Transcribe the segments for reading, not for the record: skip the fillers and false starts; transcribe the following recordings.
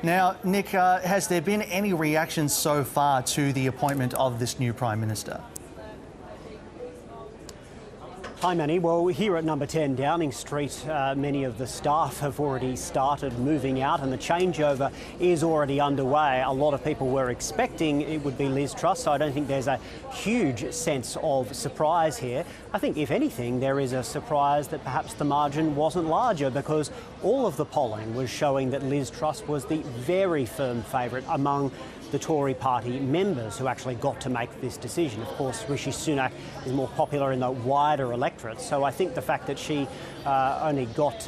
Now, Nick, has there been any reaction so far to the appointment of this new Prime Minister? Hi Manny. Well, here at number 10 Downing Street, many of the staff have already started moving out and the changeover is already underway. A lot of people were expecting it would be Liz Truss, so I don't think there's a huge sense of surprise here. I think, if anything, there is a surprise that perhaps the margin wasn't larger, because all of the polling was showing that Liz Truss was the very firm favourite among the Tory party members who actually got to make this decision. Of course, Rishi Sunak is more popular in the wider electorate, so I think the fact that she only got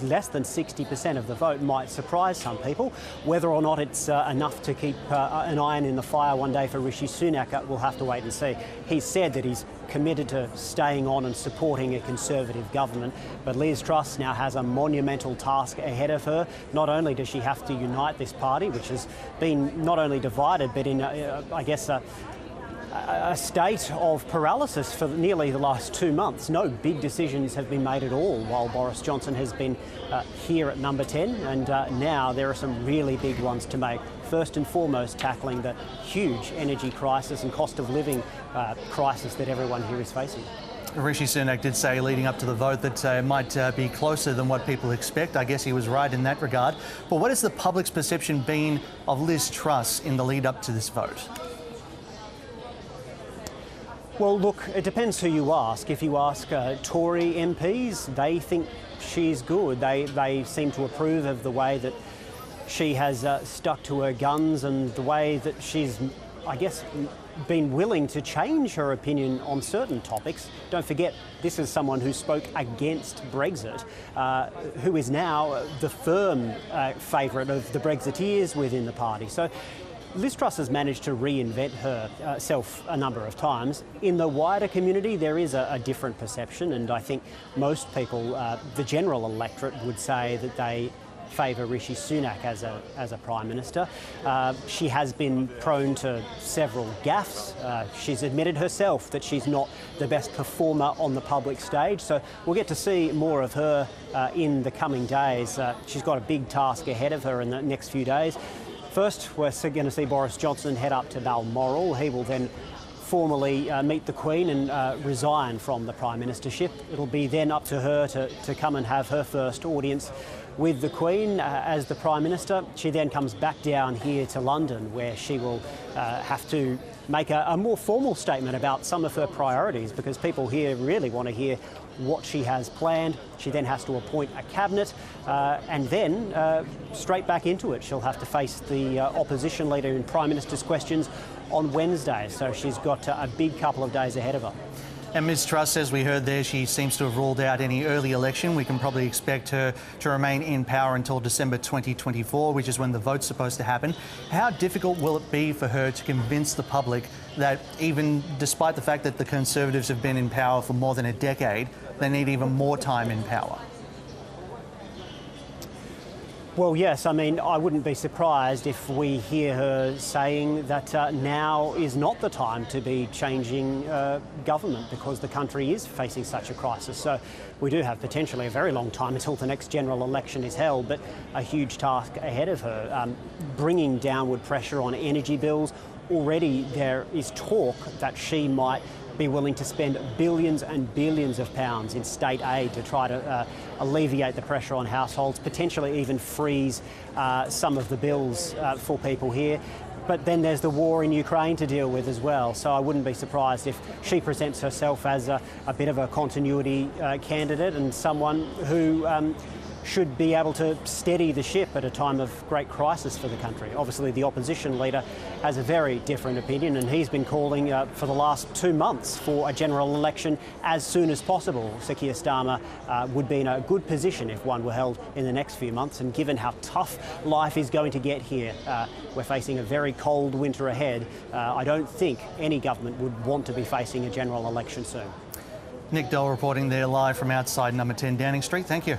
less than 60% of the vote might surprise some people. Whether or not it's enough to keep an iron in the fire one day for Rishi Sunak, we'll have to wait and see. He's said that he's committed to staying on and supporting a Conservative government, but Liz Truss now has a monumental task ahead of her. Not only does she have to unite this party, which has been not only divided but in, I guess, a state of paralysis for nearly the last 2 months. No big decisions have been made at all while Boris Johnson has been here at number 10, and now there are some really big ones to make. First and foremost, tackling the huge energy crisis and cost of living crisis that everyone here is facing. Rishi Sunak did say leading up to the vote that it might be closer than what people expect. I guess he was right in that regard. But what has the public's perception been of Liz Truss in the lead up to this vote? Well, look, it depends who you ask. If you ask Tory MPs, they think she's good. They seem to approve of the way that she has stuck to her guns and the way that she's, I guess, been willing to change her opinion on certain topics. Don't forget, this is someone who spoke against Brexit, who is now the firm favourite of the Brexiteers within the party. So Liz Truss has managed to reinvent herself a number of times. In the wider community, there is a different perception, and I think most people, the general electorate, would say that they favour Rishi Sunak as a Prime Minister. She has been prone to several gaffes. She's admitted herself that she's not the best performer on the public stage, so we'll get to see more of her in the coming days. She's got a big task ahead of her in the next few days. First, we're going to see Boris Johnson head up to Balmoral. He will then formally meet the Queen and resign from the Prime Ministership. It'll be then up to her to come and have her first audience with the Queen as the Prime Minister. She then comes back down here to London, where she will have to make a more formal statement about some of her priorities, because people here really want to hear what she has planned. She then has to appoint a cabinet and then straight back into it. She'll have to face the opposition leader in Prime Minister's questions on Wednesday, so she's got a big couple of days ahead of her. And Ms Truss, as we heard there, she seems to have ruled out any early election. We can probably expect her to remain in power until December 2024, which is when the vote's supposed to happen. How difficult will it be for her to convince the public that, even despite the fact that the Conservatives have been in power for more than a decade, they need even more time in power? Well, yes, I mean, I wouldn't be surprised if we hear her saying that now is not the time to be changing government, because the country is facing such a crisis. So we do have potentially a very long time until the next general election is held, but a huge task ahead of her. Bringing downward pressure on energy bills. Already there is talk that she might be willing to spend billions and billions of pounds in state aid to try to alleviate the pressure on households, potentially even freeze some of the bills for people here. But then there's the war in Ukraine to deal with as well, so I wouldn't be surprised if she presents herself as a bit of a continuity candidate and someone who should be able to steady the ship at a time of great crisis for the country. Obviously, the opposition leader has a very different opinion, and he's been calling for the last 2 months for a general election as soon as possible. Sir Keir Starmer would be in a good position if one were held in the next few months, and given how tough life is going to get here, we're facing a very cold winter ahead. I don't think any government would want to be facing a general election soon. Nick Dole reporting there live from outside number 10 Downing Street. Thank you.